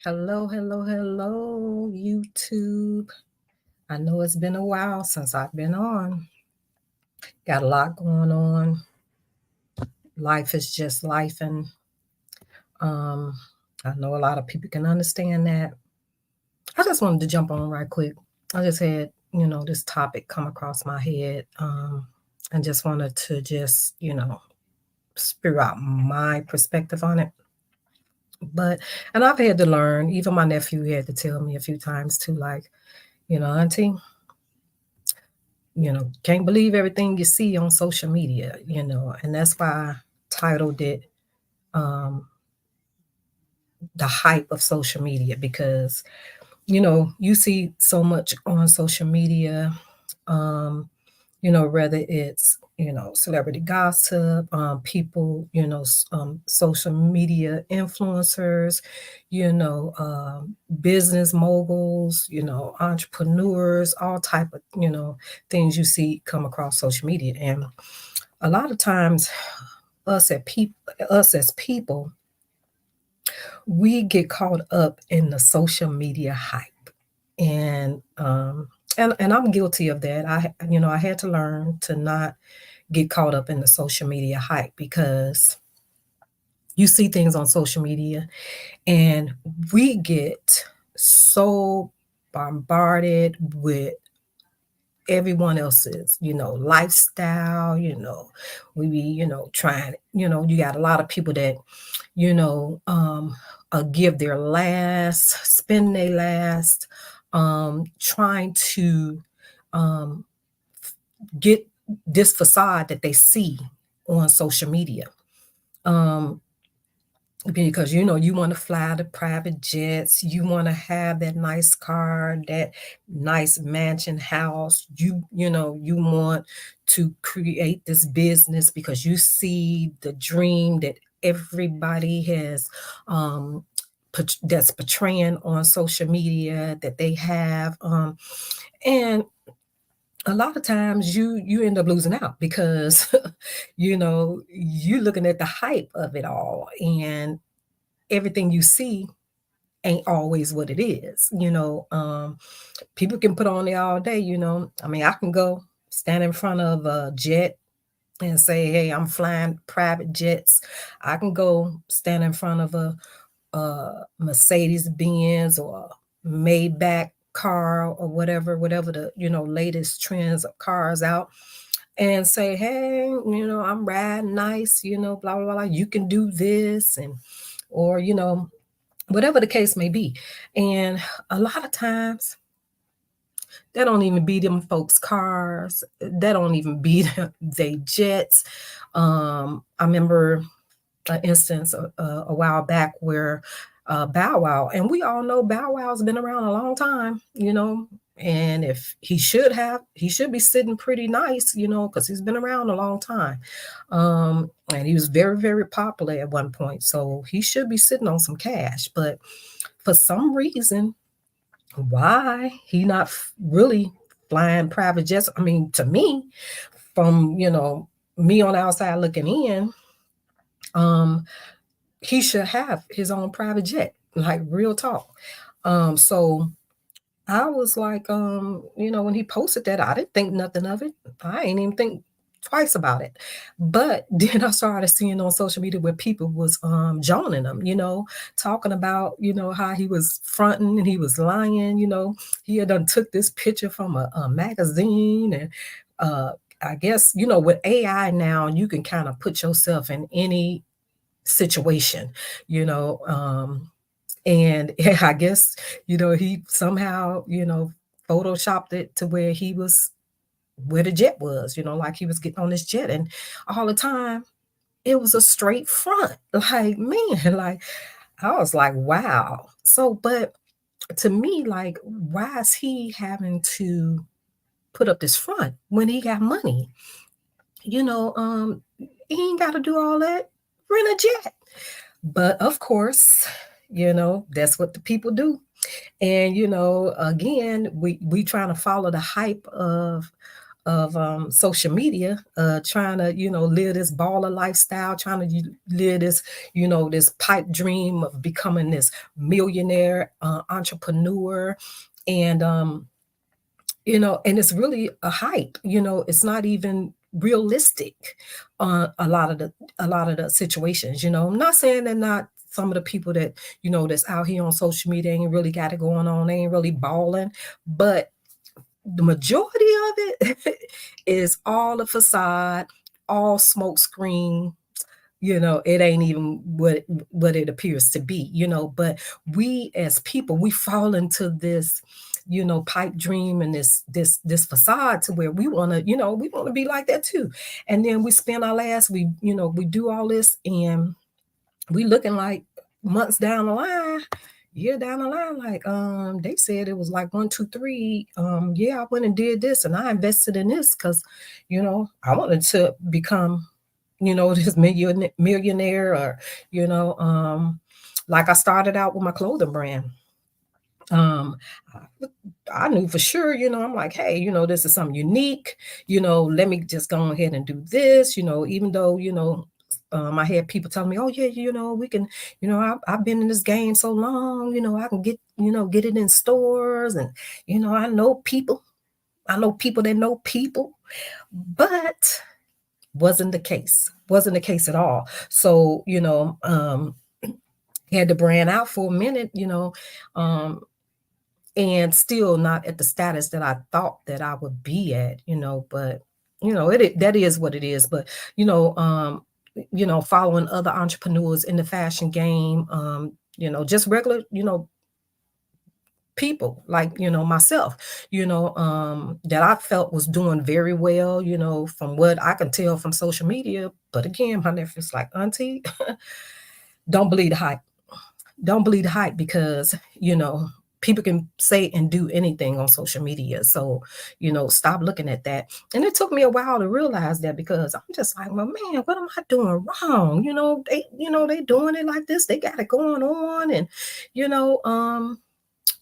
Hello, hello, hello, YouTube. I know it's been a while since I've been on. Got a lot going on. Life is just life, and um, I know a lot of people can understand that. I just wanted to jump on right quick. I just had, this topic come across my head, and just wanted to spew out my perspective on it. And I've had to learn. Even my nephew had to tell me a few times too, like, Auntie, can't believe everything you see on social media, and that's why I titled it um, The Hype of Social Media, because, you see so much on social media, um, whether it's, celebrity gossip, people, social media influencers, business moguls, entrepreneurs, all type of, things you see come across social media. And a lot of times us as people, we get caught up in the social media hype. And I'm guilty of that. I had to learn to not get caught up in the social media hype, because you see things on social media and we get so bombarded with everyone else's, lifestyle, we be, trying, you got a lot of people that, give their last, spend their last, trying to um, get this facade that they see on social media. Um, because you want to fly the private jets, you want to have that nice car, that nice mansion house, you want to create this business because you see the dream that everybody has, that's portraying on social media that they have, and a lot of times you end up losing out, because you looking at the hype of it all, and everything you see ain't always what it is. People can put on there all day. I mean, I can go stand in front of a jet and say, hey, I'm flying private jets. I can go stand in front of a Mercedes Benz or a Maybach car, or whatever the latest trends of cars out, and say, hey, I'm riding nice, blah blah blah, you can do this, and or whatever the case may be. And a lot of times that don't even be them folks cars, that don't even be they jets. I remember an instance a while back where Bow Wow, and we all know Bow Wow's been around a long time, and if he should be sitting pretty nice, because he's been around a long time. And he was very, very popular at one point, so he should be sitting on some cash. But for some reason, why he not really flying private jets? I mean, to me, from me on the outside looking in, um, he should have his own private jet, like real talk. So I was like, when he posted that, I didn't think nothing of it. I ain't even think twice about it. But then I started seeing on social media where people was joining him, talking about, how he was fronting and he was lying, he had done took this picture from a magazine. And I guess, with AI now, you can kind of put yourself in any situation, and I guess, he somehow, photoshopped it to where he was where the jet was, like he was getting on this jet. And all the time, it was a straight front. Like, man, like, I was like, wow. So, but to me, like, why is he having to put up this front when he got money? He ain't got to do all that. Rent a jet. But of course, that's what the people do. And again, we trying to follow the hype of of social media, trying to, live this baller lifestyle, trying to live this, this pipe dream of becoming this millionaire entrepreneur. And and it's really a hype. It's not even realistic. A lot of the situations. I'm not saying that not some of the people that that's out here on social media ain't really got it going on. They ain't really balling, but the majority of it is all a facade, all smoke screen. It ain't even what it appears to be. But we as people, we fall into this pipe dream and this facade to where we want to be like that too. And then we spend our last, we do all this, and we looking like months down the line, year down the line, like they said it was like 1 2 3, yeah, I went and did this and I invested in this because I wanted to become this millionaire, or like I started out with my clothing brand. um I knew for sure, I'm like, hey, this is something unique, let me just go ahead and do this, even though, I had people telling me, oh yeah, we can, I've been in this game so long, I can get it in stores, and I know people that know people, but wasn't the case at all. So had the brand out for a minute, um and still not at the status that I thought that I would be at, but that is what it is. But following other entrepreneurs in the fashion game, just regular, people like myself, that I felt was doing very well, from what I can tell from social media. But again, my nephew's like, auntie, don't believe the hype. Don't believe the hype, because people can say and do anything on social media. So stop looking at that. And it took me a while to realize that, because I'm just like, well, man, what am I doing wrong? They doing it like this, they got it going on. And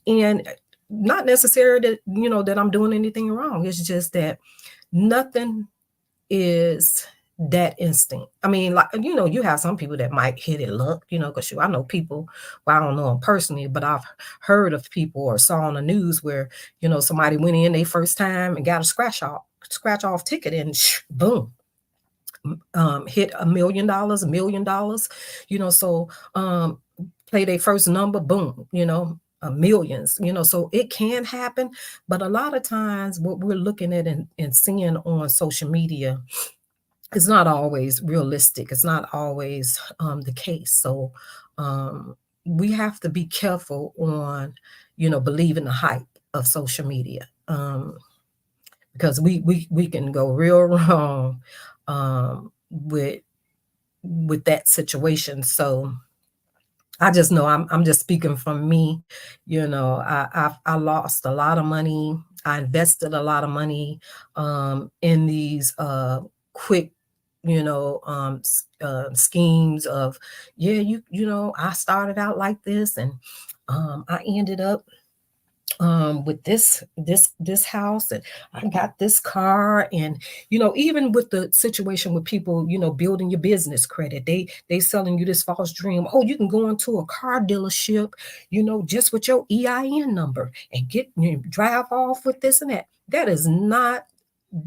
and not necessarily that that I'm doing anything wrong. It's just that nothing is that instinct. I mean, like, you have some people that might hit it luck, because I know people, well, I don't know them personally, but I've heard of people or saw on the news where, somebody went in their first time and got a scratch off ticket, and boom, hit $1 million, so play their first number, boom, millions, so it can happen. But a lot of times what we're looking at and seeing on social media, it's not always realistic. It's not always the case. So we have to be careful on, believing the hype of social media, because we can go real wrong with that situation. So I just know I'm just speaking from me. I lost a lot of money. I invested a lot of money in these quick, schemes of, yeah, I started out like this, and I ended up with this house, and I got this car. And even with the situation with people, building your business credit, they selling you this false dream. Oh, you can go into a car dealership, just with your EIN number, and drive off with this and that. That is not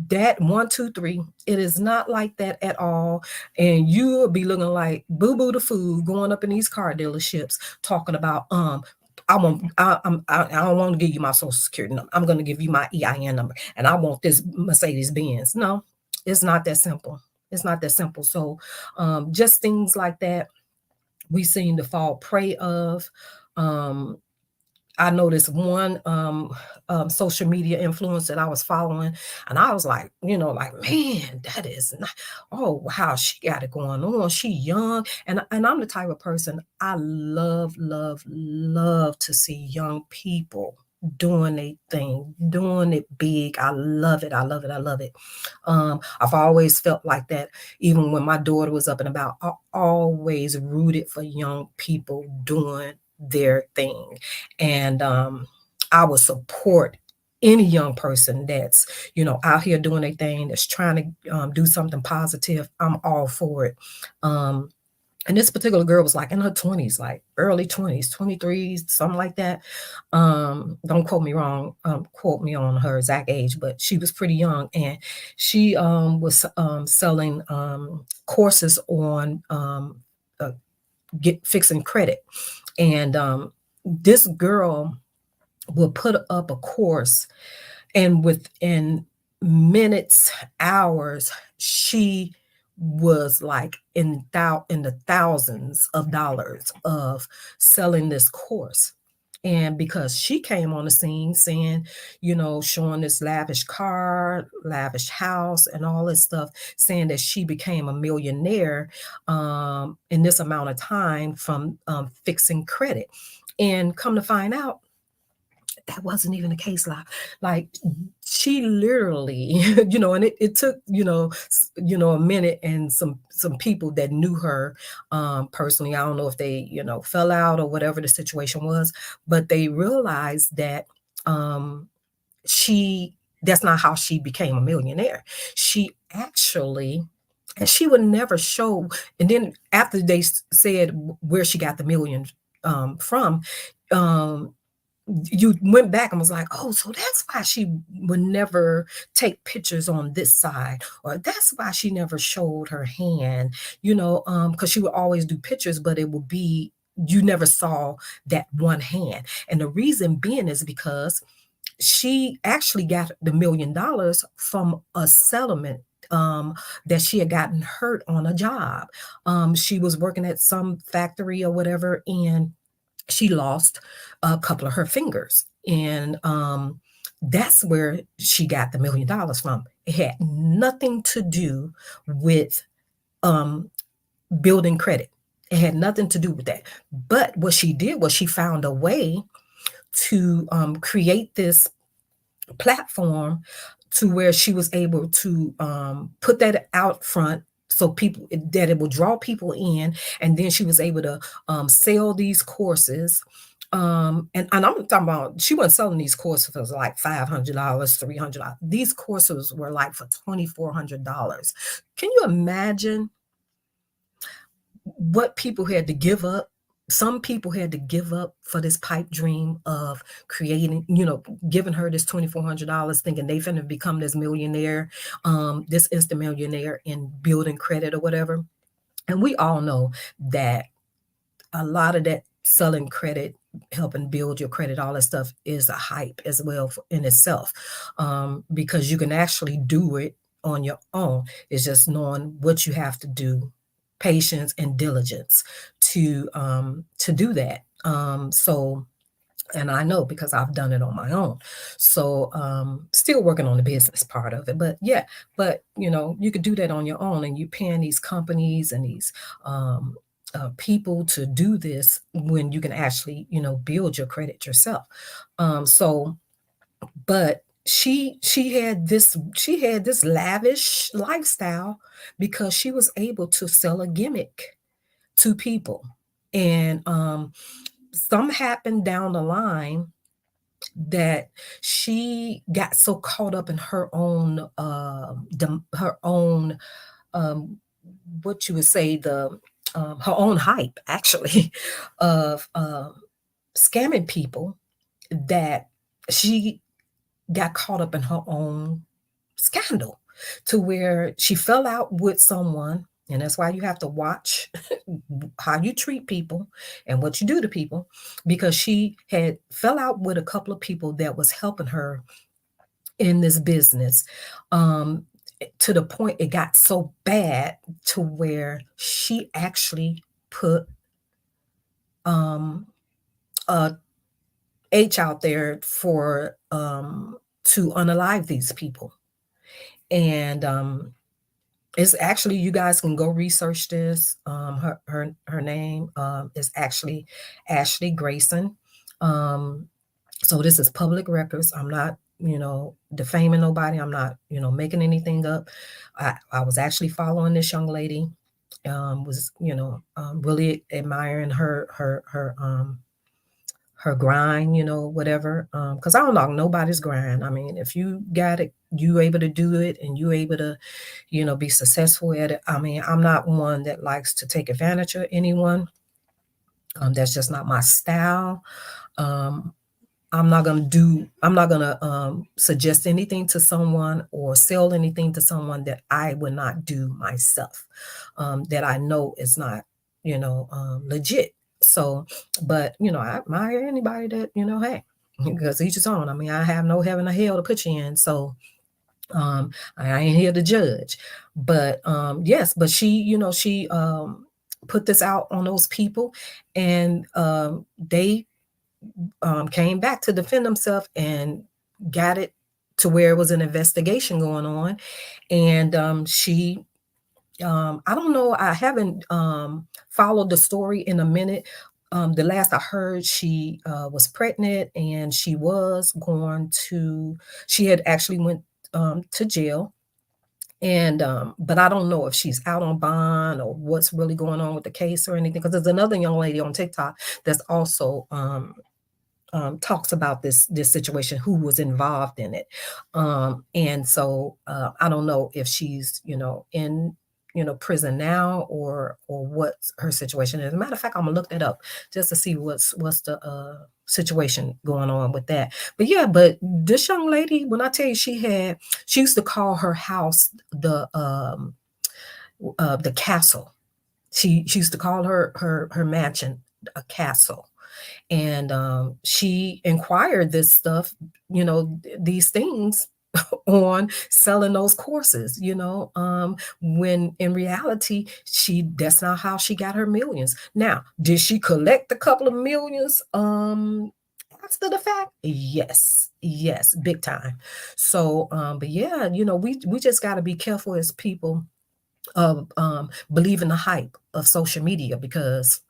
that 1 2 3. It is not like that at all. And you'll be looking like Boo Boo the Food going up in these car dealerships talking about I don't want to give you my social security number. I'm going to give you my EIN number, and I want this Mercedes Benz. No, it's not that simple. It's not that simple. So just things like that we seem to fall prey of. I noticed one social media influence that I was following, and I was like, like, man, that is not. Oh wow, she got it going on. She young, and I'm the type of person, I love, love, love to see young people doing a thing, doing it big. I love it. I love it. I love it. I've always felt like that. Even when my daughter was up and about, I always rooted for young people doing their thing. And I would support any young person that's, out here doing their thing, that's trying to do something positive, I'm all for it. Um, and this particular girl was like in her 20s, like early 20s, 23, something like that. Don't quote me wrong, quote me on her exact age, but she was pretty young, and she was selling courses on uh, get fixing credit. And this girl will put up a course, and within minutes, hours, she was like in the thousands of dollars of selling this course. And because she came on the scene saying, showing this lavish car, lavish house, and all this stuff, saying that she became a millionaire in this amount of time from fixing credit. And come to find out, that wasn't even the case. Like she literally, and it took, a minute, and some people that knew her personally. I don't know if they, fell out or whatever the situation was, but they realized that she that's not how she became a millionaire. She actually, and she would never show. And then after they said where she got the million from, um, you went back and was like, oh, so that's why she would never take pictures on this side, or that's why she never showed her hand, because she would always do pictures, but it would be, you never saw that one hand. And the reason being is because she actually got the $1 million from a settlement that she had gotten hurt on a job. She was working at some factory or whatever, and she lost a couple of her fingers. And that's where she got the $1 million from. It had nothing to do with um, building credit. It had nothing to do with that. But what she did was she found a way to create this platform to where she was able to put that out front, so people, that it will draw people in. And then she was able to sell these courses. And I'm talking about, she wasn't selling these courses for like $500, $300. These courses were like for $2,400. Can you imagine what people had to give up? Some people had to give up for this pipe dream of creating, giving her this $2,400, thinking they finna become this millionaire, this instant millionaire in building credit or whatever. And we all know that a lot of that selling credit, helping build your credit, all that stuff is a hype as well in itself, because you can actually do it on your own. It's just knowing what you have to do, patience and diligence to do that. So, and I know because I've done it on my own. So still working on the business part of it. But yeah, but you could do that on your own, and you paying these companies and these people to do this when you can actually, build your credit yourself. So, but she had this lavish lifestyle because she was able to sell a gimmick to people. And some happened down the line that she got so caught up in her own her own what you would say, the her own hype, actually, of scamming people, that she got caught up in her own scandal, to where she fell out with someone. And that's why you have to watch how you treat people and what you do to people, because she had fell out with a couple of people that was helping her in this business, to the point it got so bad to where she actually put a H out there for to unalive these people. And it's actually, you guys can go research this. Her name is actually Ashley Grayson. So this is public records. I'm not, defaming nobody. I'm not, making anything up. I was actually following this young lady. Was really admiring her her grind, whatever. Because I don't knock nobody's grind. I mean, if you got it, you able to do it, and you able to, be successful at it. I mean, I'm not one that likes to take advantage of anyone. That's just not my style. Um, I'm not gonna suggest anything to someone or sell anything to someone that I would not do myself, that I know is not, legit. So, but I admire anybody that, hey, because each his own. I mean, I have no heaven or hell to put you in. So I ain't here to judge. But yes, but she put this out on those people, and they came back to defend himself and got it to where it was an investigation going on. And I don't know, I haven't followed the story in a minute. The last I heard, she was pregnant, and she had actually went to jail. And but I don't know if she's out on bond or what's really going on with the case or anything. Because there's another young lady on TikTok that's also talks about this situation, who was involved in it. And so I don't know if she's in prison now, or what her situation is. As a matter of fact, I'm gonna look that up just to see what's the situation going on with that. But yeah, but this young lady, when I tell you, she used to call her house the castle. She used to call her mansion a castle. And she inquired this stuff, these things on selling those courses, when in reality, that's not how she got her millions. Now, did she collect a couple of millions after the fact? Yes, big time. So but yeah, we just got to be careful as people of believing the hype of social media, because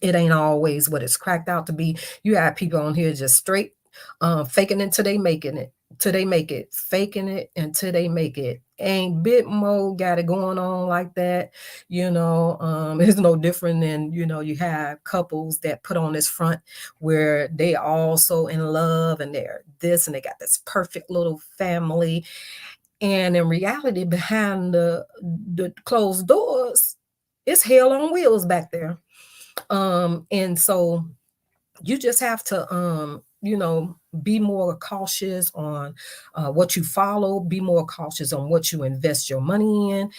it ain't always what it's cracked out to be. You have people on here just straight faking it till they making it, till they make it, faking it until they make it. Ain't bit more got it going on like that. It's no different than, you have couples that put on this front where they also in love, and they're this, and they got this perfect little family. And in reality, behind the closed doors, it's hell on wheels back there. And so you just have to be more cautious on what you follow, be more cautious on what you invest your money in,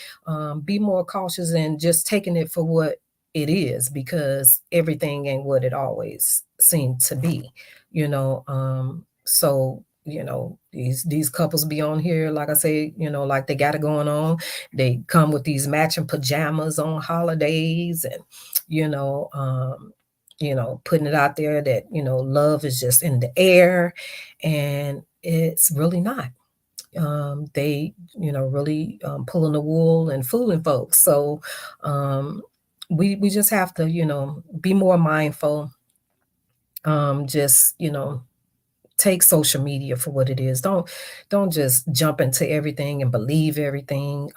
be more cautious in just taking it for what it is, because everything ain't what it always seemed to be. So these couples be on here, like I say, like they got it going on. They come with these matching pajamas on holidays, and you know um putting it out there that, love is just in the air, and it's really not. They, really pulling the wool and fooling folks. So we just have to, be more mindful. Just, take social media for what it is. Don't just jump into everything and believe everything.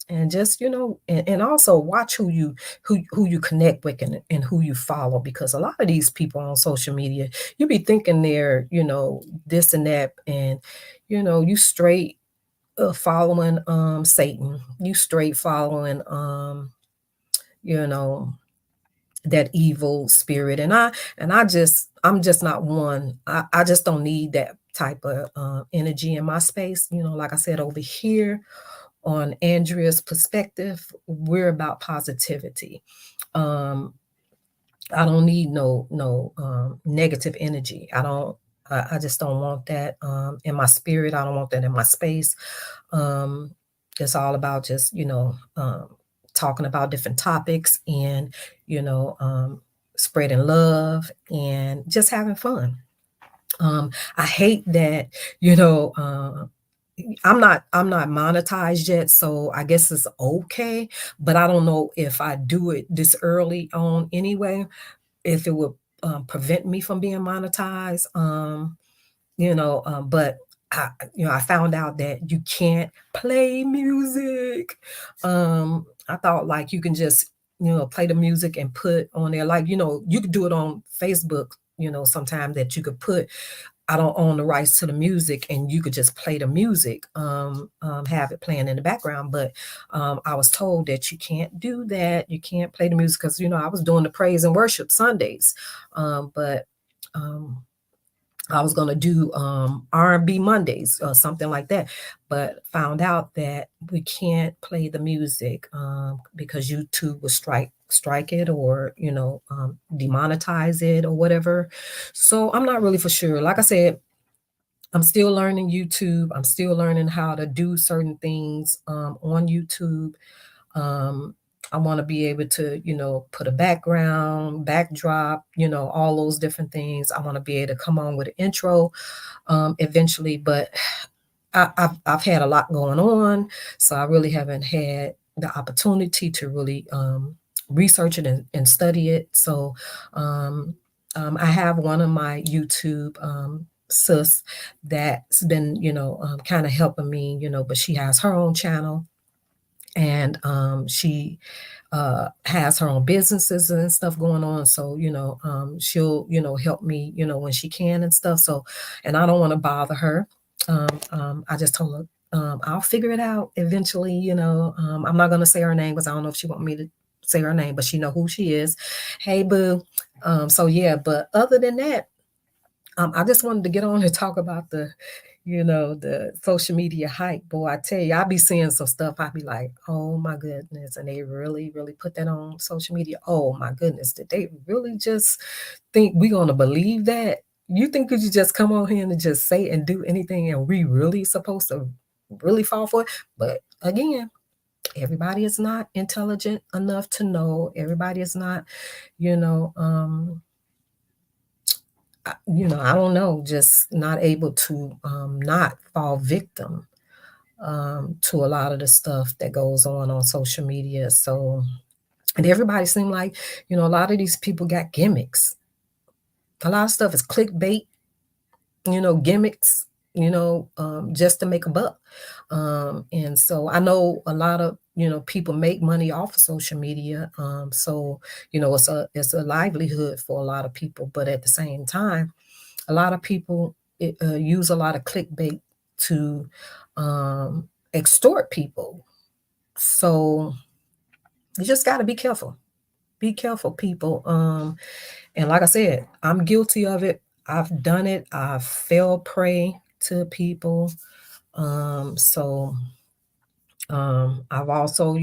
And just, and also watch who you connect with, and who you follow, because a lot of these people on social media, you be thinking they're, this and that, and you straight following Satan. You straight following you know that evil spirit. I'm just not one. I just don't need that type of energy in my space. Like I said, over here on Andrea's perspective, we're about positivity. um I don't need no negative energy. I just don't want that in my spirit. I don't want that in my space. um it's all about just talking about different topics, and spreading love and just having fun. I hate that, you know, I'm not monetized yet, so I guess it's okay. But I don't know if I do it this early on anyway, if it would prevent me from being monetized. But I found out that you can't play music. I thought like you can just play the music and put on there, like you could do it on Facebook sometime that you could put, I don't own the rights to the music, and you could just play the music, have it playing in the background. But I was told that you can't do that. You can't play the music because I was doing the praise and worship Sundays, but um, I was gonna do R&B Mondays or something like that, but found out that we can't play the music because YouTube will strike it, or demonetize it or whatever. So I'm not really for sure. Like I said, I'm still learning YouTube. I'm still learning how to do certain things on YouTube. Um, I want to be able to, put a backdrop, all those different things. I want to be able to come on with an intro eventually, but I've had a lot going on, so I really haven't had the opportunity to really research it and study it. So I have one of my YouTube sis that's been, kind of helping me, but she has her own channel, and she has her own businesses and stuff going on. So, she'll, help me, when she can and stuff. So, and I don't want to bother her. I just told her, I'll figure it out eventually, I'm not going to say her name because I don't know if she want me to say her name, but she know who she is. Hey, boo. So yeah, but other than that, I just wanted to get on and talk about the social media hype. Boy, I tell you, I be seeing some stuff. I be like, oh my goodness. And they really, really put that on social media. Oh my goodness. Did they really just think we going to believe that? You think could you just come on here and just say and do anything, and we really supposed to really fall for it? But again, everybody is not intelligent enough to know. Everybody is not, you know, I don't know, just not able to not fall victim to a lot of the stuff that goes on social media. So, and everybody seemed like, a lot of these people got gimmicks. A lot of stuff is clickbait, gimmicks, just to make a buck. And so I know a lot of, people make money off of social media. So, it's a livelihood for a lot of people, but at the same time, a lot of people use a lot of clickbait to extort people. So you just got to be careful. Be careful, people. And like I said, I'm guilty of it. I've done it. I've fell prey to people. So I've also,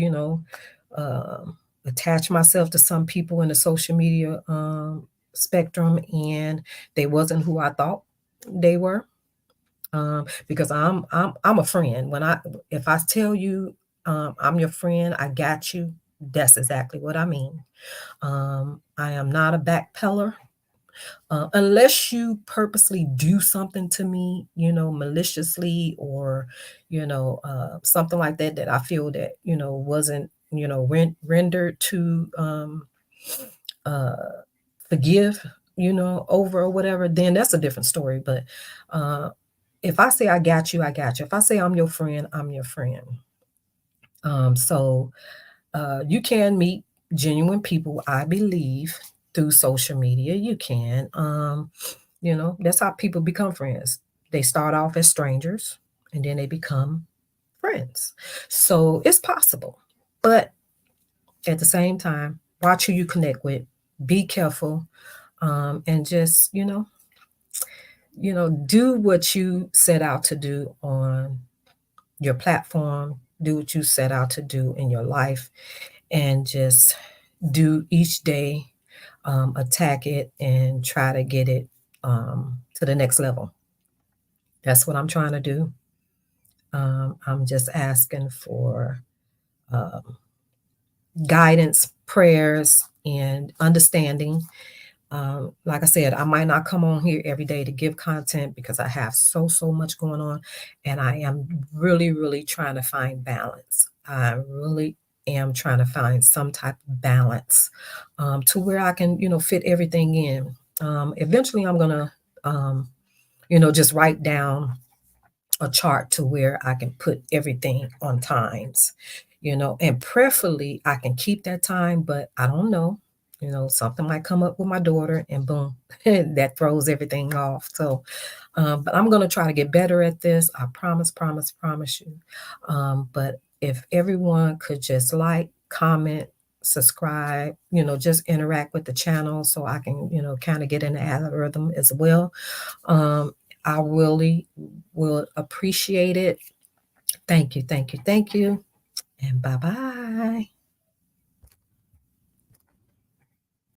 attached myself to some people in the social media spectrum, and they wasn't who I thought they were. Because I'm a friend. If I tell you I'm your friend, I got you. That's exactly what I mean. I am not a backpeller. Unless you purposely do something to me, maliciously, or, something like that, that I feel that, wasn't, rendered to uh, forgive, over or whatever, then that's a different story. But if I say I got you, I got you. If I say I'm your friend, I'm your friend. So you can meet genuine people, I believe, through social media. You can. That's how people become friends. They start off as strangers, and then they become friends. So it's possible. But at the same time, watch who you connect with. Be careful. And just, do what you set out to do on your platform. Do what you set out to do in your life, and just do each day, attack it and try to get it to the next level. That's what I'm trying to do. I'm just asking for um, guidance, prayers, and understanding. Like I said, I might not come on here every day to give content because I have so much going on, and I am really, really trying to find balance. I really am trying to find some type of balance to where I can, fit everything in. Eventually, I'm gonna, just write down a chart to where I can put everything on times, and prayerfully I can keep that time, but I don't know. Something might come up with my daughter and boom, that throws everything off. So, but I'm going to try to get better at this. I promise you. But if everyone could just like, comment, subscribe, just interact with the channel so I can, kind of get in the algorithm as well. Um, I really will appreciate it. Thank you. And bye bye.